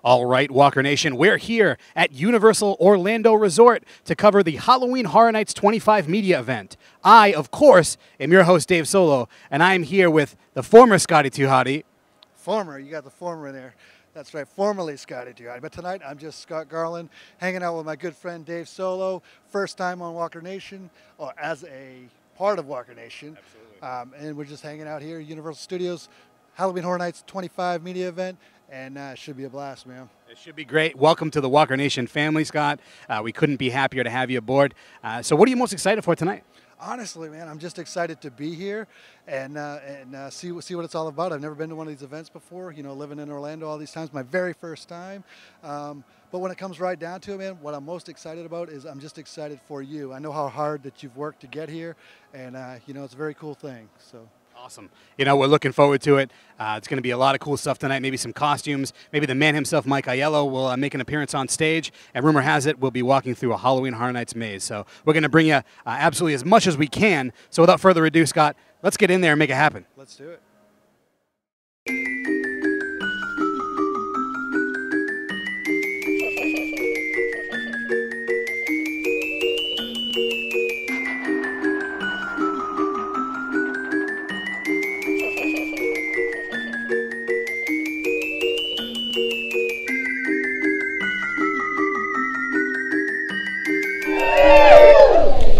All right, Walker Nation, we're here at Universal Orlando Resort to cover the Halloween Horror Nights 25 media event. I, of course, am your host, Dave Solo, and I am here with the former Scotty Too Hottie. Former, you got the former in there. That's right, formerly Scotty Too Hottie. But tonight, I'm just Scott Garland, hanging out with my good friend Dave Solo, first time on Walker Nation, or as a part of Walker Nation. Absolutely. And we're just hanging out here at Universal Studios, Halloween Horror Nights 25 media event. And it should be a blast, man. It should be great. Welcome to the Walker Nation family, Scott. We couldn't be happier to have you aboard. So what are you most excited for tonight? Honestly, man, I'm just excited to be here and see what it's all about. I've never been to one of these events before, you know, living in Orlando all these times, my very first time. But when it comes right down to it, man, what I'm most excited about is I'm just excited for you. I know how hard that you've worked to get here, and, you know, it's a very cool thing. So. Awesome. You know, we're looking forward to it. It's going to be a lot of cool stuff tonight, maybe some costumes. Maybe the man himself, Mike Aiello, will make an appearance on stage. And rumor has it, we'll be walking through a Halloween Horror Nights maze. So we're going to bring you absolutely as much as we can. So without further ado, Scott, let's get in there and make it happen. Let's do it.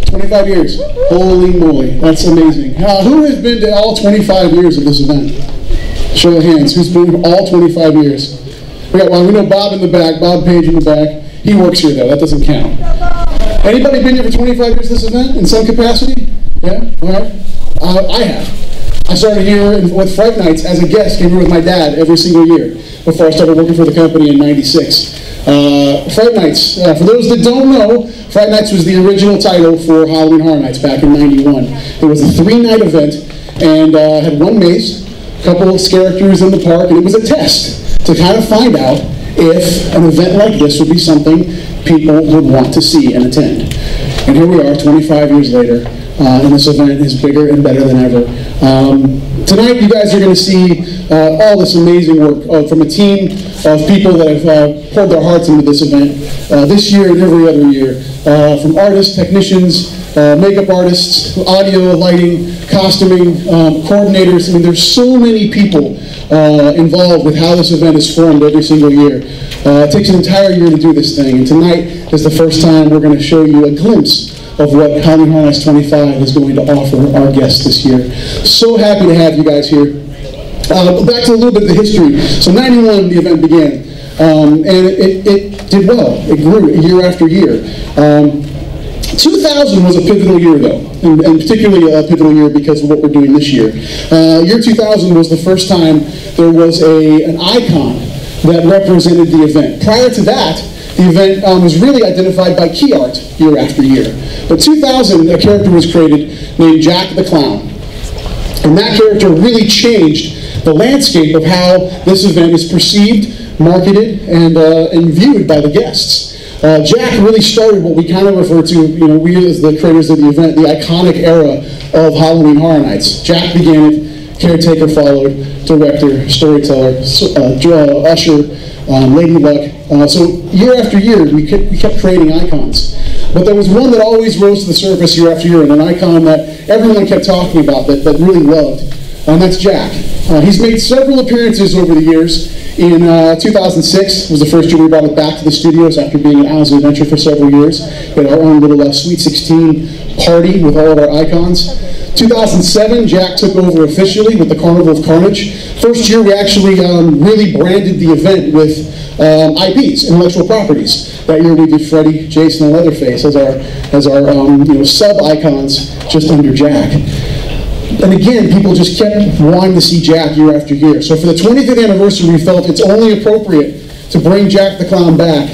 25 years. Holy moly, that's amazing. Who has been to all 25 years of this event? Show of hands. Who's been all 25 years? We know Bob in the back, Bob Page in the back. He works here though, that doesn't count. Anybody been here for 25 years this event in some capacity? Yeah, all right. I have. I started here with Fright Nights as a guest, came here with my dad every single year before I started working for the company in '96. Fright Nights, for those that don't know, Fright Nights was the original title for Halloween Horror Nights back in '91. It was a 3-night event and had one maze, a couple of characters in the park, and it was a test to kind of find out if an event like this would be something people would want to see and attend. And here we are 25 years later, and this event is bigger and better than ever. Tonight you guys are going to see all this amazing work from a team of people that have poured their hearts into this event this year and every other year. From artists, technicians, makeup artists, audio, lighting, costuming, coordinators. I mean, there's so many people involved with how this event is formed every single year. It takes an entire year to do this thing, and tonight is the first time we're going to show you a glimpse of what Halloween Horror Nights 25 is going to offer our guests this year. So happy to have you guys here. Back to a little bit of the history. So '91, the event began, and it did well. It grew year after year. 2000 was a pivotal year, though, and particularly a pivotal year because of what we're doing this year. Year 2000 was the first time there was an icon that represented the event. Prior to that, the event was really identified by key art year after year. But 2000, a character was created named Jack the Clown. And that character really changed the landscape of how this event is perceived, marketed, and viewed by the guests. Jack really started what we kind of refer to, we as the creators of the event, the iconic era of Halloween Horror Nights. Jack began it, caretaker followed, director, storyteller, usher, Lady Luck. So year after year, we kept creating icons. But there was one that always rose to the surface year after year, and an icon that everyone kept talking about, that really loved, and that's Jack. He's made several appearances over the years. In 2006 was the first year we brought it back to the studios after being at Owl's Adventure for several years. We had our own little Sweet 16 party with all of our icons. 2007, Jack took over officially with the Carnival of Carnage. First year we actually really branded the event with IPs, intellectual properties. That year we did Freddy, Jason, and Leatherface as our sub-icons just under Jack. And again, people just kept wanting to see Jack year after year. So for the 25th anniversary, we felt it's only appropriate to bring Jack the Clown back,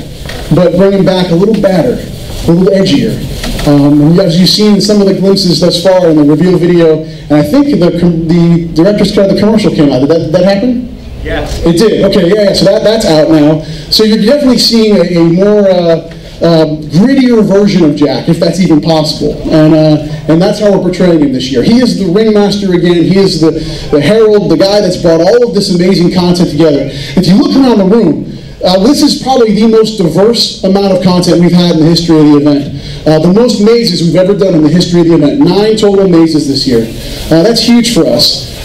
but bring him back a little badder, a little edgier. And as you've seen some of the glimpses thus far in the reveal video, and I think the director's cut of the commercial came out. Did that happen? Yes. It did. Okay, yeah. So that's out now. So you're definitely seeing a more grittier version of Jack, if that's even possible. And that's how we're portraying him this year. He is the ringmaster again. He is the herald, the guy that's brought all of this amazing content together. If you look around the room, this is probably the most diverse amount of content we've had in the history of the event. The most mazes we've ever done in the history of the event. 9 total mazes this year. That's huge for us.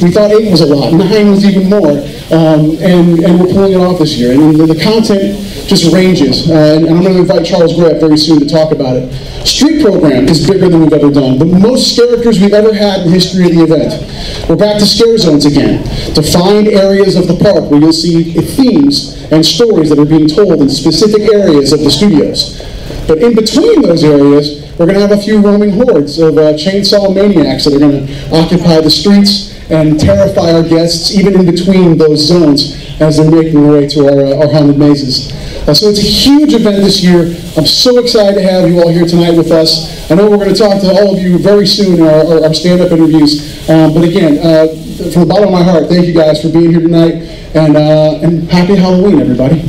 We thought 8 was a lot. 9 was even more. And we're pulling it off this year. And the content just ranges. And I'm going to invite Charles Gray up very soon to talk about it. Street program is bigger than we've ever done. The most characters we've ever had in the history of the event. We're back to scare zones again. To find areas of the park where you'll see themes and stories that are being told in specific areas of the studios. But in between those areas, we're going to have a few roaming hordes of chainsaw maniacs that are going to occupy the streets and terrify our guests, even in between those zones, as they're making their way to our haunted mazes. So it's a huge event this year. I'm so excited to have you all here tonight with us. I know we're going to talk to all of you very soon in our stand-up interviews. But again, from the bottom of my heart, thank you guys for being here tonight. And happy Halloween, everybody.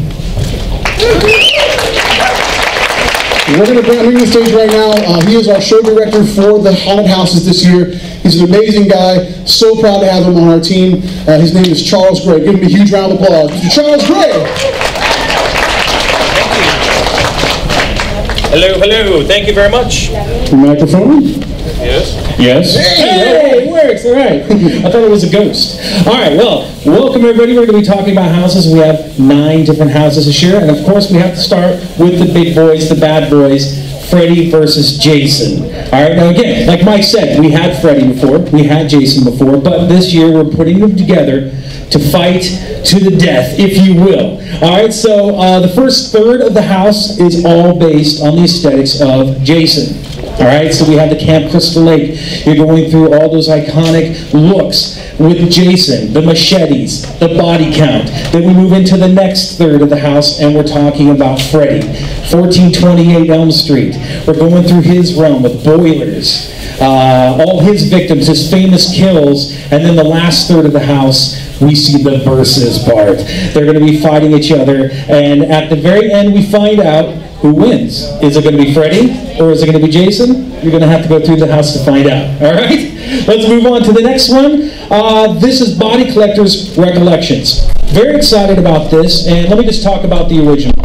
We're going to bring him to the stage right now. He is our show director for the haunted houses this year. He's an amazing guy. So proud to have him on our team. His name is Charles Gray. Give him a huge round of applause. Mr. Charles Gray. Hello, hello. Thank you very much. Microphone? Yes. Yes? Hey, it works, all right. I thought it was a ghost. All right, well, welcome everybody. We're going to be talking about houses. We have 9 different houses this year, and of course we have to start with the big boys, the bad boys, Freddy versus Jason. All right, now again, like Mike said, we had Freddy before, we had Jason before, but this year we're putting them together to fight to the death, if you will. All right, so the first third of the house is all based on the aesthetics of Jason. All right, so we have the Camp Crystal Lake. You're going through all those iconic looks with Jason, the machetes, the body count. Then we move into the next third of the house, and we're talking about Freddy, 1428 Elm Street. We're going through his realm with boilers, all his victims, his famous kills, and then the last third of the house, we see the versus part. They're going to be fighting each other, and at the very end, we find out who wins. Is it going to be Freddy, or is it going to be Jason? You're going to have to go through the house to find out. All right? Let's move on to the next one. This is Body Collector's Recollections. Very excited about this, and let me just talk about the originals.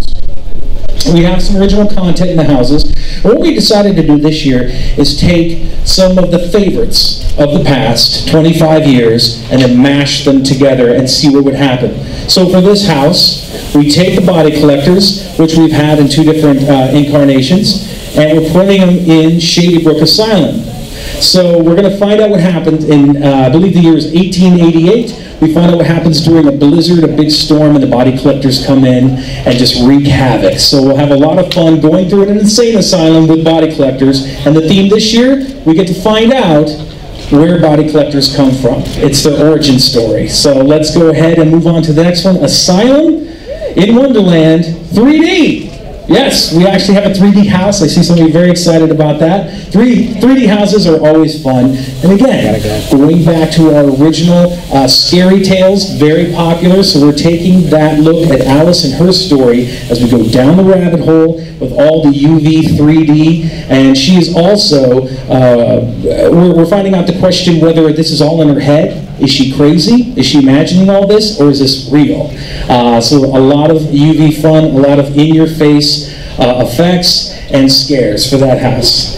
We have some original content in the houses. What we decided to do this year is take some of the favorites of the past 25 years and then mash them together and see what would happen. So for this house, we take the Body Collectors, which we've had in 2 different incarnations, and we're putting them in Shady Brook Asylum. So we're going to find out what happened in, I believe the year is 1888. We find out what happens during a blizzard, a big storm, and the Body Collectors come in and just wreak havoc. So we'll have a lot of fun going through an insane asylum with Body Collectors. And the theme this year, we get to find out where Body Collectors come from. It's their origin story. So let's go ahead and move on to the next one. Asylum in Wonderland 3D. Yes, we actually have a 3D house. I see somebody very excited about that. 3D houses are always fun. And again, going back to our original Scary Tales, very popular. So we're taking that look at Alice and her story as we go down the rabbit hole with all the UV 3D. And she is also, we're finding out the question whether this is all in her head. Is she crazy? Is she imagining all this, or is this real? So a lot of UV fun, a lot of in-your-face effects and scares for that house.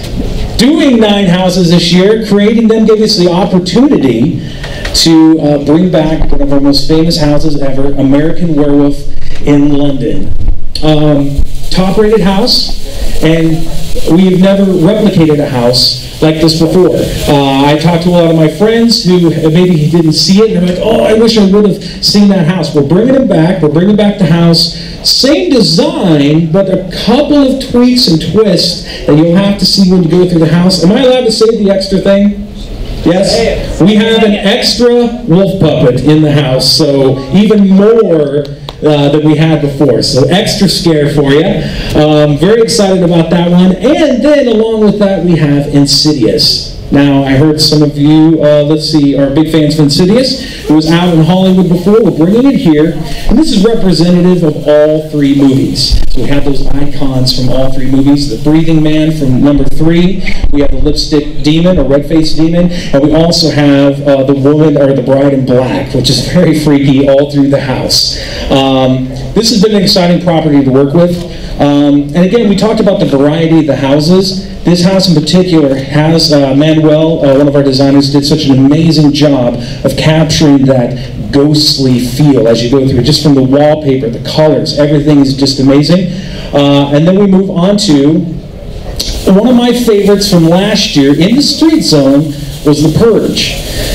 Doing 9 houses this year, creating them gave us the opportunity to bring back one of our most famous houses ever, American Werewolf in London. Top-rated house, and we've never replicated a house like this before. I talked to a lot of my friends who maybe didn't see it, and they're like, oh, I wish I would have seen that house. We're bringing it back. We're bringing back the house. Same design, but a couple of tweaks and twists that you'll have to see when you go through the house. Am I allowed to say the extra thing? Yes, we have an extra wolf puppet in the house, so even more than we had before. So extra scare for you. Very excited about that one. And then along with that, we have Insidious. Now, I heard some of you, let's see, are big fans of Insidious. It was out in Hollywood before. We're bringing it here. And this is representative of all three movies. So we have those icons from all three movies. The Breathing Man from number 3. We have the Lipstick Demon, or Red-Faced Demon. And we also have the woman, or the Bride in Black, which is very freaky all through the house. This has been an exciting property to work with. And again, we talked about the variety of the houses. This house in particular has Manuel, one of our designers, did such an amazing job of capturing that ghostly feel as you go through, just from the wallpaper, the colors, everything is just amazing. And then we move on to one of my favorites from last year in the street zone was The Purge.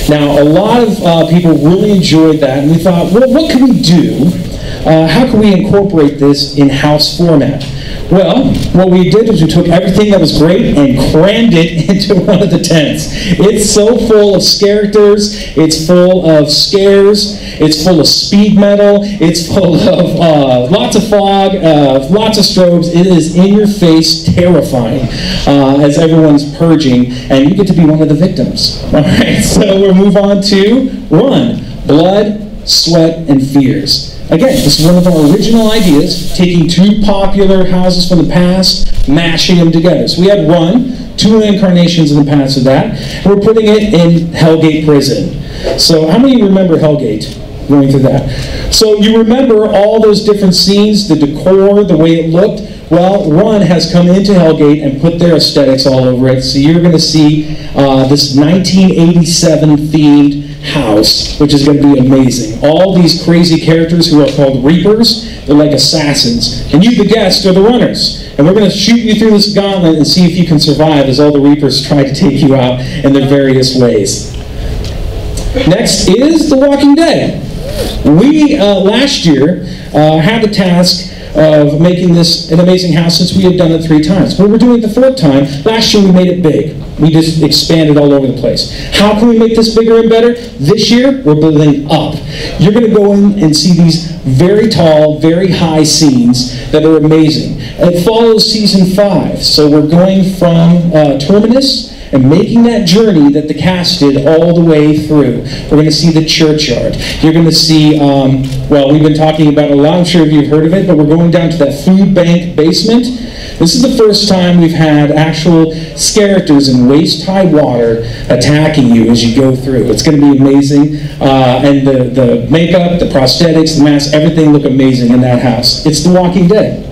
Now, a lot of people really enjoyed that, and we thought, well, what can we do? How can we incorporate this in house format? Well, what we did was we took everything that was great and crammed it into one of the tents. It's so full of characters, it's full of scares, it's full of speed metal, it's full of lots of fog, lots of strobes. It is in your face terrifying as everyone's purging, and you get to be one of the victims. All right, so we'll move on to Run, Blood, Sweat, and Fears. Again, this is one of our original ideas, taking two popular houses from the past, mashing them together. So we had Run, 2 incarnations in the past of that, and we're putting it in Hellgate Prison. So how many of you remember Hellgate? Going through that. So you remember all those different scenes, the decor, the way it looked? Well, Run has come into Hellgate and put their aesthetics all over it. So you're going to see this 1987 themed house, which is going to be amazing. All these crazy characters who are called Reapers, they're like assassins. And you, the guests, are the runners. And we're going to shoot you through this gauntlet and see if you can survive as all the Reapers try to take you out in their various ways. Next is The Walking Dead. We, last year, had the task of making this an amazing house since we had done it 3 times. Well, we're doing it the 4th time. Last year we made it big. We just expanded all over the place. How can we make this bigger and better? This year, we're building up. You're going to go in and see these very tall, very high scenes that are amazing. It follows season 5. So we're going from Terminus and making that journey that the cast did all the way through. We're going to see the churchyard. You're going to see, well, we've been talking about it a lot. I'm sure you've heard of it, but we're going down to that food bank basement. This is the first time we've had actual characters in waist-high water attacking you as you go through. It's going to be amazing. And the makeup, the prosthetics, the masks, everything look amazing in that house. It's The Walking Dead.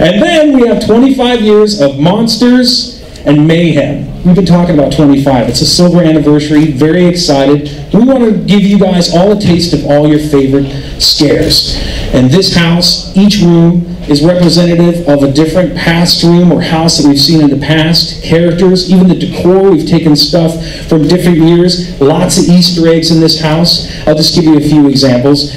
And then we have 25 years of monsters and mayhem. We've been talking about 25. It's a silver anniversary. Very excited. We want to give you guys all a taste of all your favorite scares. And this house, each room, is representative of a different past room or house that we've seen in the past. Characters, even the decor, we've taken stuff from different years. Lots of Easter eggs in this house. I'll just give you a few examples.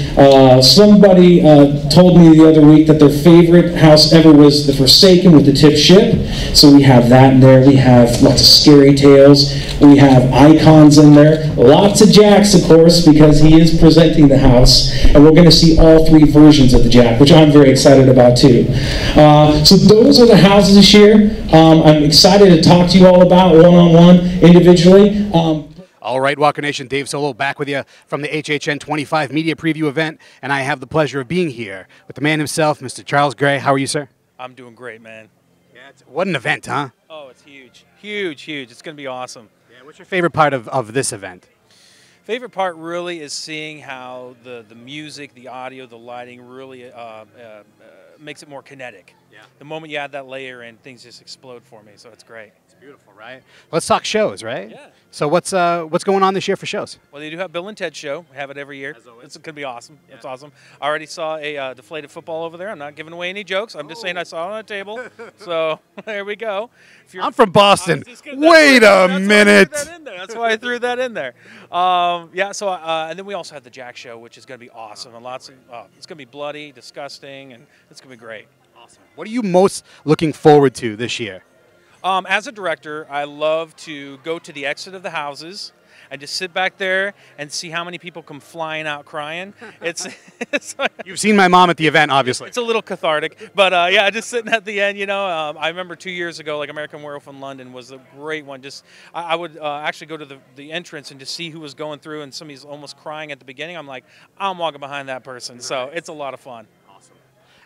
Somebody told me the other week that their favorite house ever was The Forsaken with the tip ship. So we have that in there. We have lots of scary tales. We have icons in there. Lots of Jacks, of course, because he is presenting the house. And we're going to see all 3 versions of the Jack, which I'm very excited about too. So those are the houses this year. I'm excited to talk to you all about one-on-one, individually. All right, Walker Nation, Dave Solo back with you from the HHN 25 Media Preview event, and I have the pleasure of being here with the man himself, Mr. Charles Gray. How are you, sir? I'm doing great, man. Yeah, what an event, huh? Oh, it's huge. Huge, huge. It's going to be awesome. Yeah, what's your favorite part of this event? Favorite part really is seeing how the music, the audio, the lighting really makes it more kinetic. Yeah. The moment you add that layer in, things just explode for me, so it's great. It's beautiful, right? Let's talk shows, right? Yeah. So what's going on this year for shows? Well, they do have Bill and Ted show. We have it every year. As always. It's going to be awesome. Yeah. It's awesome. I already saw a deflated football over there. I'm not giving away any jokes. I'm just saying I saw it on a table. So there we go. I'm from Boston. Wait a minute. That's why I threw that in there. Yeah. So and then we also have the Jack show, which is going to be awesome, and lots of. It's going to be bloody, disgusting, and it's going to be great. Awesome. What are you most looking forward to this year? As a director, I love to go to the exit of the houses and just sit back there and see how many people come flying out crying. It's You've seen my mom at the event, obviously. it's a little cathartic, but yeah, just sitting at the end, you know. I remember 2 years ago, like American Werewolf in London was a great one. Just I would actually go to the entrance and just see who was going through, and somebody's almost crying at the beginning. I'm like, I'm walking behind that person, so it's a lot of fun.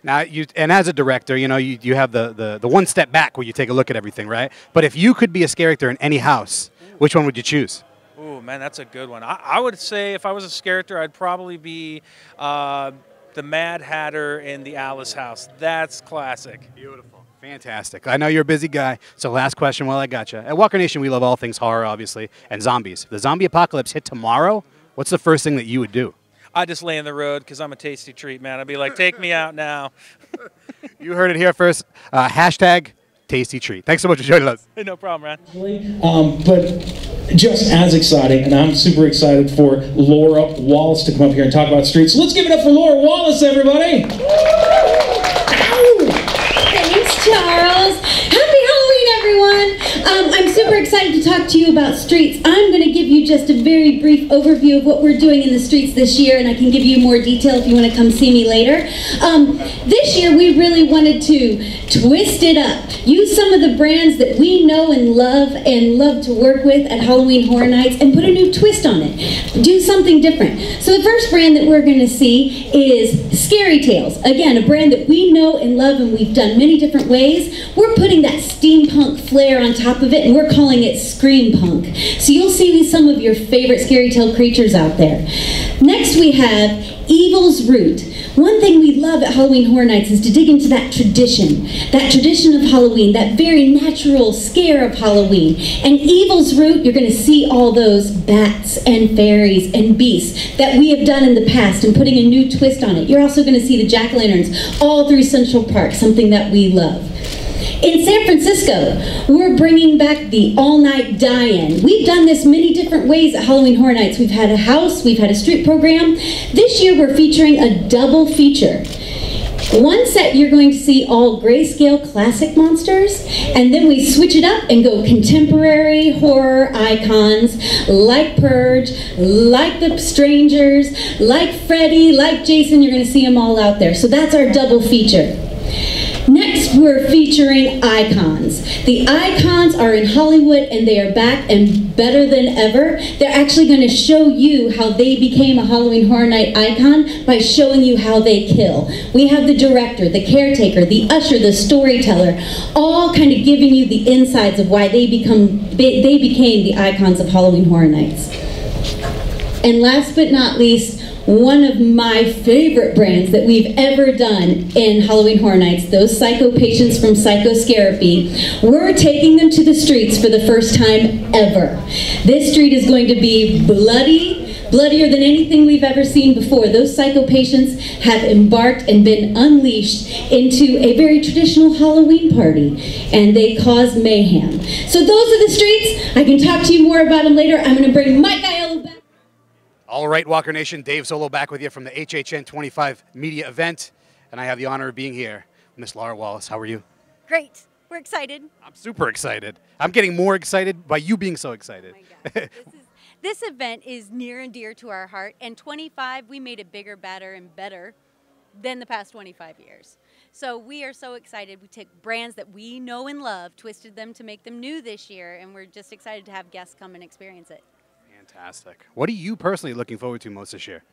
Now, and as a director, you know, you have the one step back where you take a look at everything, right? But if you could be a character in any house, which one would you choose? Ooh, man, that's a good one. I would say if I was a character, I'd probably be the Mad Hatter in the Alice house. That's classic. Beautiful. Fantastic. I know you're a busy guy, so last question while I got you. At Walker Nation, we love all things horror, obviously, and zombies. If the zombie apocalypse hit tomorrow, what's the first thing that you would do? I just lay in the road because I'm a tasty treat, man. I'd be like, take me out now. You heard it here first. Hashtag tasty treat. Thanks so much for joining us. No problem, man. But just as exciting, and I'm super excited for Laura Wallace to come up here and talk about streets. So let's give it up for Laura Wallace, everybody. Thanks, Charles. Happy Halloween, everyone. I'm super excited to talk to you about streets. I'm going to give you just a very brief overview of what we're doing in the streets this year, and I can give you more detail if you want to come see me later. This year, we really wanted to twist it up. Use some of the brands that we know and love to work with at Halloween Horror Nights and put a new twist on it. Do something different. So the first brand that we're going to see is Scary Tales. Again, a brand that we know and love and we've done many different ways. We're putting that steampunk flair on top of it, and we're calling it Scream Punk. So you'll see some of your favorite Scary Tale creatures out there. Next we have Evil's Root. One thing we love at Halloween Horror Nights is to dig into that tradition of Halloween, that very natural scare of Halloween. And Evil's Root, you're going to see all those bats and fairies and beasts that we have done in the past and putting a new twist on it. You're also going to see the jack-o'-lanterns all through Central Park, something that we love. In San Francisco, we're bringing back the all-night die-in. We've done this many different ways at Halloween Horror Nights. We've had a house, we've had a street program. This year we're featuring a double feature. One set you're going to see all grayscale classic monsters, and then we switch it up and go contemporary horror icons like Purge, like The Strangers, like Freddy, like Jason. You're going to see them all out there. So that's our double feature. Next, we're featuring icons. The icons are in Hollywood and they are back and better than ever. They're actually going to show you how they became a Halloween Horror Night icon by showing you how they kill. We have the director, the caretaker, the usher, the storyteller, all kind of giving you the insides of why they became the icons of Halloween Horror Nights. And last but not least, one of my favorite brands that we've ever done in Halloween Horror Nights, those psycho patients from Psychoscarapy, we're taking them to the streets for the first time ever. This street is going to be bloodier than anything we've ever seen before. Those psycho patients have embarked and been unleashed into a very traditional Halloween party, and they cause mayhem. So those are the streets. I can talk to you more about them later. I'm going to bring Mike Aiello back. All right, Walker Nation, Dave Solo back with you from the HHN 25 media event, and I have the honor of being here. Miss Laura Wallace, how are you? Great. We're excited. I'm super excited. I'm getting more excited by you being so excited. Oh my God. This event is near and dear to our heart, and 25, we made it bigger, badder, and better than the past 25 years. So we are so excited. We took brands that we know and love, twisted them to make them new this year, and we're just excited to have guests come and experience it. Fantastic. What are you personally looking forward to most this year?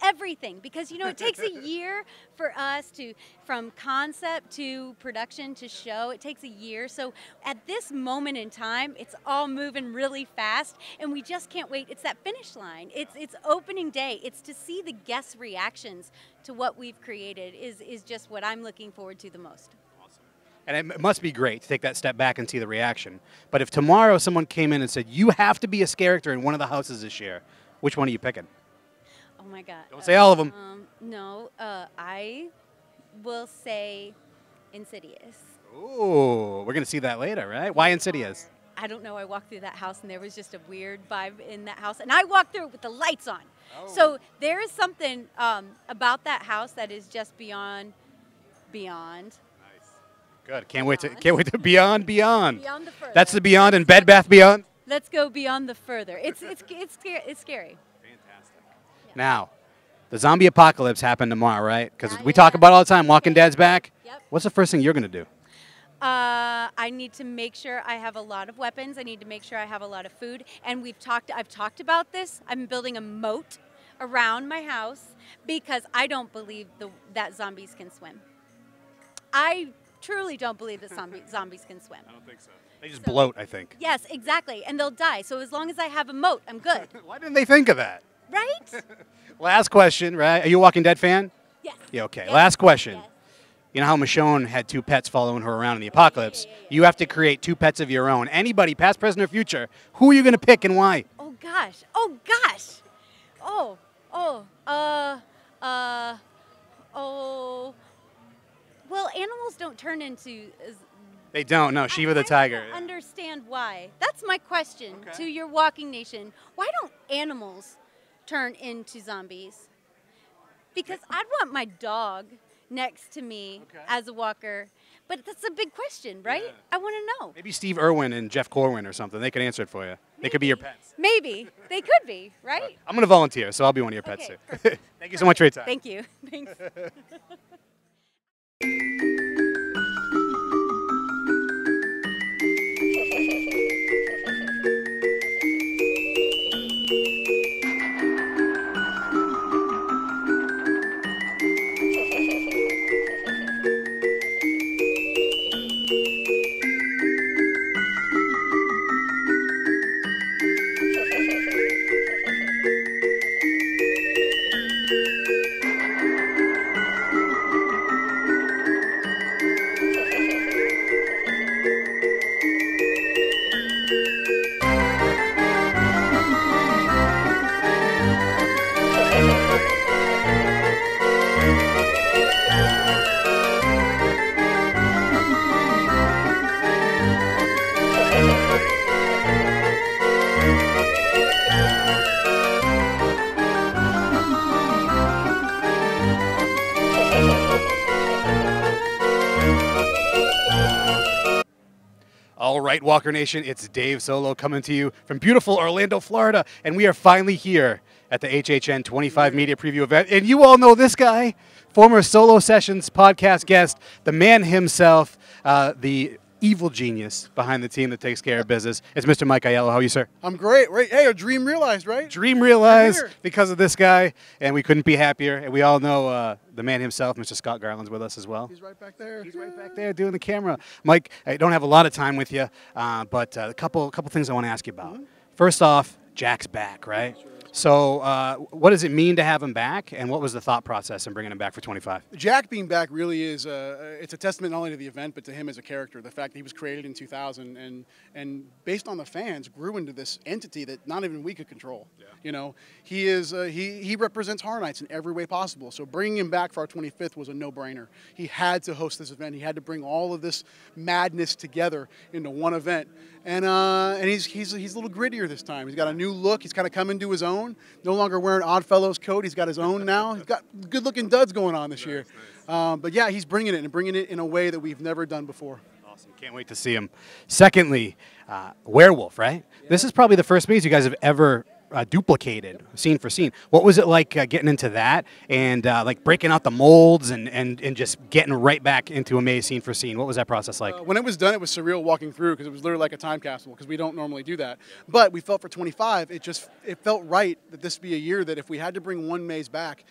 Everything, because you know it takes a year for us to, from concept to production to show, it takes a year. So at this moment in time, it's all moving really fast, and we just can't wait. It's that finish line. It's opening day. It's to see the guests' reactions to what we've created is just what I'm looking forward to the most. And it must be great to take that step back and see the reaction. But if tomorrow someone came in and said, you have to be a character in one of the houses this year, which one are you picking? Oh my God. Don't say all of them. No, I will say Insidious. Ooh, we're going to see that later, right? Why Insidious? I don't know. I walked through that house and there was just a weird vibe in that house. And I walked through it with the lights on. Oh. So there is something about that house that is just beyond. Good. Can't wait to Beyond. Beyond the further. That's the Beyond and Bed Bath Beyond. Let's go beyond the further. It's scary. Fantastic. Now, the zombie apocalypse happened tomorrow, right? Because we talk about it all the time. Walking Dead's back. Yep. What's the first thing you're gonna do? I need to make sure I have a lot of weapons. I need to make sure I have a lot of food. And I've talked about this. I'm building a moat around my house because I don't believe that zombies can swim. I truly don't believe that zombies can swim. I don't think so. They just bloat, I think. Yes, exactly. And they'll die. So as long as I have a moat, I'm good. Why didn't they think of that? Right? Last question, right? Are you a Walking Dead fan? Yes. Yeah, okay. Yes. Last question. Yes. You know how Michonne had 2 pets following her around in the apocalypse? You have to create 2 pets of your own. Anybody, past, present, or future, who are you going to pick and why? Oh, gosh. Oh, gosh. Well, animals don't turn into... They don't, no. Shiva the tiger. I don't understand why. That's my question to your Walking Nation. Why don't animals turn into zombies? Because I'd want my dog next to me as a walker. But that's a big question, right? Yeah. I want to know. Maybe Steve Irwin and Jeff Corwin or something. They could answer it for you. They could be your pets. Maybe. They could be, right? I'm going to volunteer, so I'll be one of your pets too. Thank you so much for your time. Thank you. Thanks. All right, Walker Nation, it's Dave Solo coming to you from beautiful Orlando, Florida, and we are finally here at the HHN 25 Media Preview event. And you all know this guy, former Solo Sessions podcast guest, the man himself, the evil genius behind the team that takes care of business. It's Mr. Mike Aiello. How are you, sir? I'm great. Hey, a dream realized, right? Dream realized because of this guy, and we couldn't be happier. And we all know the man himself, Mr. Scott Garland's with us as well. He's right back there. He's right back there doing the camera. Mike, I don't have a lot of time with you, but a couple things I want to ask you about. First off, Jack's back, right? Sure. So what does it mean to have him back, and what was the thought process in bringing him back for 25? Jack being back really is it's a testament not only to the event but to him as a character. The fact that he was created in 2000 and based on the fans grew into this entity that not even we could control. Yeah. You know, he is he represents Horror Nights in every way possible. So bringing him back for our 25th was a no-brainer. He had to host this event. He had to bring all of this madness together into one event. And he's a little grittier this time. He's got a new look. He's kind of come into his own. No longer wearing Oddfellows coat. He's got his own now. He's got good-looking duds going on this year. Nice. But yeah, he's bringing it and bringing it in a way that we've never done before. Awesome. Can't wait to see him. Secondly, Werewolf, right? Yeah. This is probably the first maze you guys have ever duplicated scene for scene. What was it like getting into that and like breaking out the molds and just getting right back into a maze scene for scene? What was that process like? When it was done, it was surreal walking through because it was literally like a time capsule because we don't normally do that. But we felt for 25, it felt right that this be a year that if we had to bring one maze back,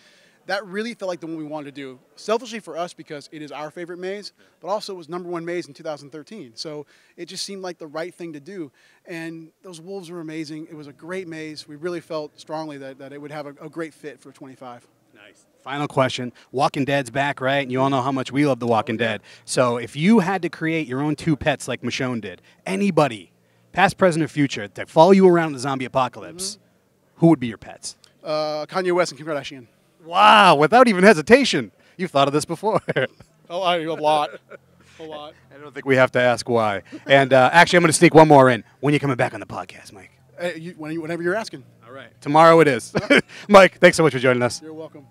that really felt like the one we wanted to do. Selfishly for us because it is our favorite maze, but also it was #1 maze in 2013. So it just seemed like the right thing to do. And those wolves were amazing. It was a great maze. We really felt strongly that it would have a great fit for 25. Nice. Final question. Walking Dead's back, right? And you all know how much we love The Walking Dead. So if you had to create your own 2 pets like Michonne did, anybody, past, present, or future, that follow you around the zombie apocalypse, who would be your pets? Kanye West and Kim Kardashian. Wow, without even hesitation. You've thought of this before. A lot. A lot. I don't think we have to ask why. And actually, I'm going to sneak one more in. When are you coming back on the podcast, Mike? Whenever you're asking. All right. Tomorrow it is. Mike, thanks so much for joining us. You're welcome.